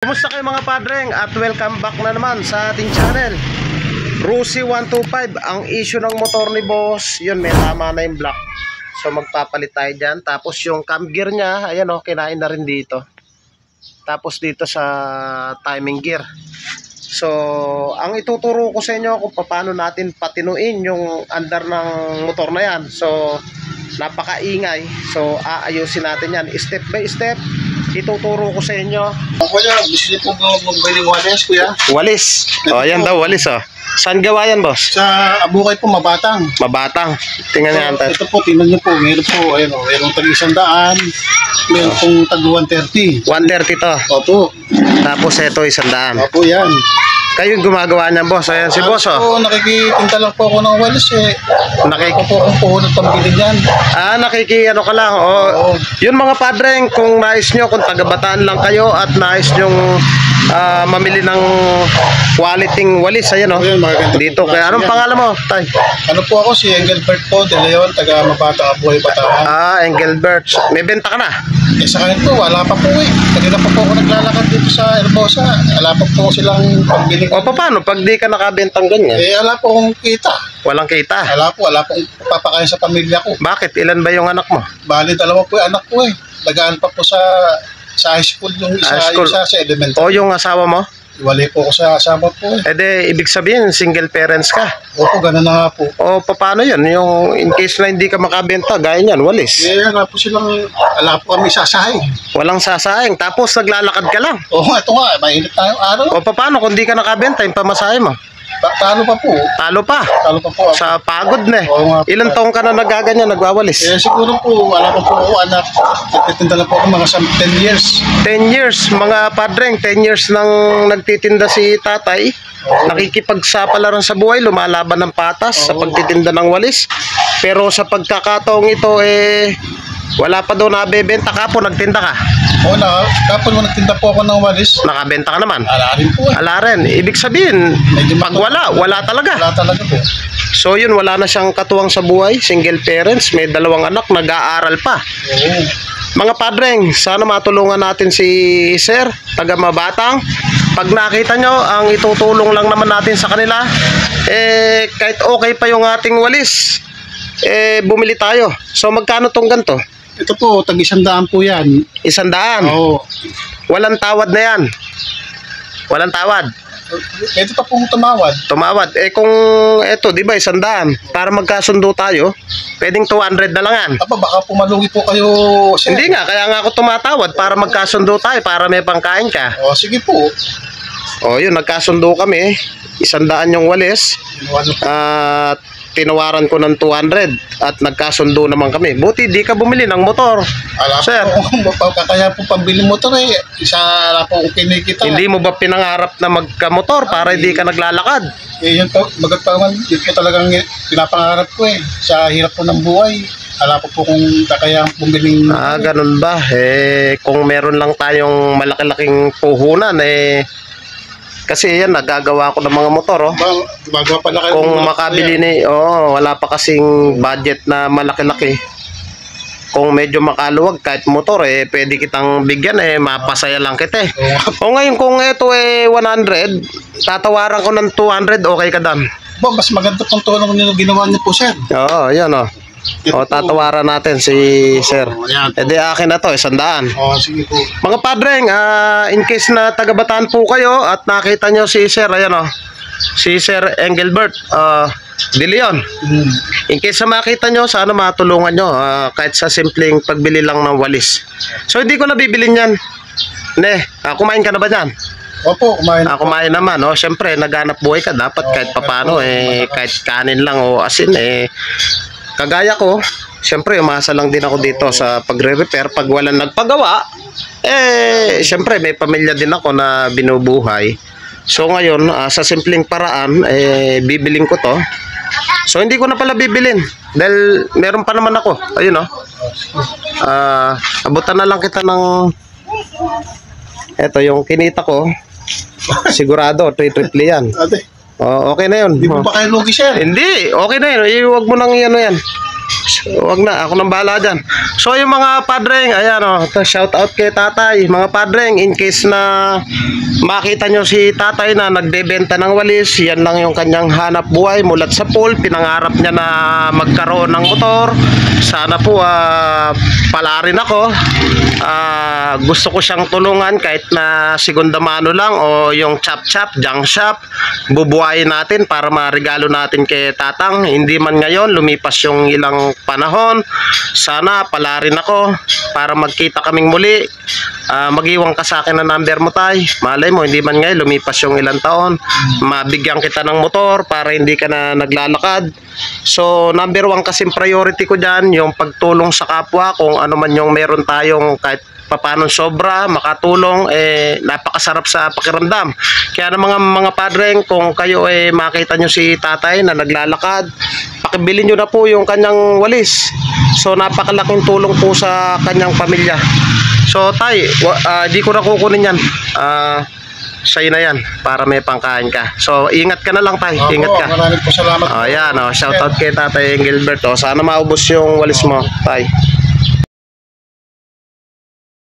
Kumusta kayo mga padreng at welcome back na naman sa ating channel Rusi 125. Ang issue ng motor ni boss, yun may tama na yung block. So magpapalit tayo dyan. Tapos yung cam gear nya, ayan o, kinain na rin dito. Tapos dito sa timing gear. So ang ituturo ko sa inyo kung paano natin patinuin yung under ng motor na yan. So napakaingay. So aayusin natin yan step by step. Ituturo ko sa inyo. Kuya, gusto niyo po magbili walis, kuya? Walis. O, yan daw, walis, o. Saan gawa yan, boss? Sa Abukay po, Mabatang. Mabatang. Tingnan niyo, Antas. Ito po, tingnan niyo po. Meron po, ayun, mayroong tag 100, meron pong tag 130. 130 to. Opo. Tapos ito, 100. Opo, yan. Kayo yung gumagawa niyan, boss. Ayan si boss, o. Ako, nakikitinta lang po ako ng walis, eh. Ako po akong puhunod pambili niyan. Nakikiano ka lang. O, yun mga padreng, kung nais nyo, kung taga-Bataan lang kayo at nais nyong mamili ng quality walis, ayan o. Dito, kaya anong pangalan mo, tay? Ano po ako, si Engelbert po, De Leon, taga Mabata, Abukay, Bataan. Engelbert. May benta ka na? Eh sa kanil po, wala pa po eh. Kanina pa po ako naglalakad dito sa Hermosa. Wala pa po silang pagbili. O, paano? Pag di ka nakabentang ganyan? Eh, wala po akong kita. Walang kita? Wala po akong papakain sa pamilya ko. Bakit? Ilan ba yung anak mo? Bali, dalawa po yung anak ko eh. Nagaan pa po sa high school yung isa, High school. yung isa sa elementary. O, yung asawa mo? Iwalay po ako sa asawa po eh. E de, ibig sabihin, single parents ka. Opo, ganun na nga po. O, paano yun? Yung in case na hindi ka makabenta, gaya niyan, walis. Eh, nga po silang, wala po kami sasahay. Walang sasayang. Tapos, naglalakad ka lang. Oo, ito nga, mainit tayong araw. O, paano kung di ka nakabenta, yung pamasahe mo? Talo pa po. Talo pa. Talo pa po ako. Sa pagod na eh. Oo nga po. Ilang taong ka na nagaganyan, nagwawalis? Eh, siguro po, wala pa po ako anak. Nagtitinda na po ako mga 10 years. 10 years, mga padreng, 10 years nang nagtitinda si tatay. Nakikipagsapalaran sa buhay, lumalaban ng patas sa pagtitinda ng walis. Pero sa pagkakataong ito, wala pa daw nabebenta. Kapo, nagtinda ka? Oo na, kapon mo nagtinda po ako ng walis. Nakabenta ka naman? Ala rin po eh. Ala rin. Ibig sabihin, pag wala talaga. Wala talaga po. So yun, wala na siyang katuwang sa buhay. Single parents, may 2 anak, nag-aaral pa. Oo. Mga padreng, sana matulungan natin si Sir, taga Mabatang. Pag nakita nyo, ang itutulong lang naman natin sa kanila, kahit okay pa yung ating walis, bumili tayo. So magkano tong ganito? Ito po, tag 100 po yan. 100. Oo. Walang tawad na yan. Walang tawad. Pwede pa pong tumawad. Tumawad. Kung eto, di ba, 100. Para magkasundo tayo, pwedeng 200 na lang yan. Aba, baka pumalugi po kayo, sir. Hindi nga, kaya nga ako tumatawad para magkasundo tayo, para may pangkain ka. O, sige po. O yun, nagkasundo kami. 100 yung walis. At tinawaran ko ng 200 at nagkasundo naman kami. Buti di ka bumili ng motor. Ala Sir, po, kaya po pambili motor eh. Isa na po kung kinikita. hindi mo ba pinangarap na magkamotor para hindi ka naglalakad? Eh, yun po, magagpaman, yun po talagang pinapangarap ko eh. Sa hirap po ng buhay. Ala po kung kaya bumiling. Ganun ba? Kung meron lang tayong malaki-laking puhunan, kasi yan, nagagawa ko ng mga motor, oh. Gumagawa pala kayo. Kung makabili wala pa kasing budget na malaki-laki. Kung medyo makaluwag, kahit motor, pwede kitang bigyan, mapasaya lang kita, O ngayon, kung ito, 100, tatawaran ko ng 200, okay ka dan? Mas maganda pong tulong nyo ginawa niyo po, sir. Oo, yan, o. O, tatawaran natin si Sir. Di akin na to, 100. O, sige po. Mga padreng, in case na taga-Bataan po kayo at nakita nyo si Sir, ayan o, si Sir Engelbert De Leon. In case na makita nyo, sana matulungan nyo kahit sa simpleng pagbili lang ng walis. So hindi ko nabibilin yan. Kumain ka na ba dyan? Opo, kumain. Kumain naman. Siyempre, naghanap buhay ka. Dapat kahit papano, kahit kanin lang o asin, kagaya ko, siyempre, umasa lang din ako dito sa pagre-repair. Pag walang nagpagawa, siyempre, may pamilya din ako na binubuhay. So ngayon, sa simpleng paraan, bibiling ko to. So hindi ko na pala bibilin. Dahil meron pa naman ako. Ayun, abutan na lang kita ng eto yung kinita ko. Sigurado, triple yan. Okay na yun. Hindi mo ba kayo lugi, sir? Hindi, okay na yun. Huwag mo nang yan. Wag na, ako nang bahala dyan. So yung mga padreng, ayan o, shout out kay tatay. Mga padreng, in case na makita nyo si tatay na nagbebenta ng walis, yan lang yung kanyang hanap buhay. Mulat sa pool, pinangarap niya na magkaroon ng motor. Sana po pala rin ako. Gusto ko siyang tulungan kahit na segunda mano lang o yung chop-chop, junk shop. Bubuhayin natin para maregalo natin kay tatang. Hindi man ngayon, lumipas yung ilang panahon. Sana pala rin ako para magkita kaming muli. Mag-iwang ka sa akin na number mo, tay. Malay mo, hindi man ngayon, lumipas yung ilang taon. Mabigyan kita ng motor para hindi ka na naglalakad. So, number 1 kasing priority ko dyan, yung pagtulong sa kapwa. Kung ano man yung meron tayong kahit paano sobra, makatulong, napakasarap sa pakiramdam. Kaya ng mga padreng, kung kayo makita nyo si tatay na naglalakad, pakibili nyo na po yung kanyang walis. So, napakalaking tulong po sa kanyang pamilya. So, tay, di ko na kukunin yan. Sa'yo na yan para may pangkain ka. So, ingat ka na lang, tay. Ingat ka. Maraming po salamat. Ayan, shoutout kay Tatay Gilbert. Sana maubos yung walis mo, tay.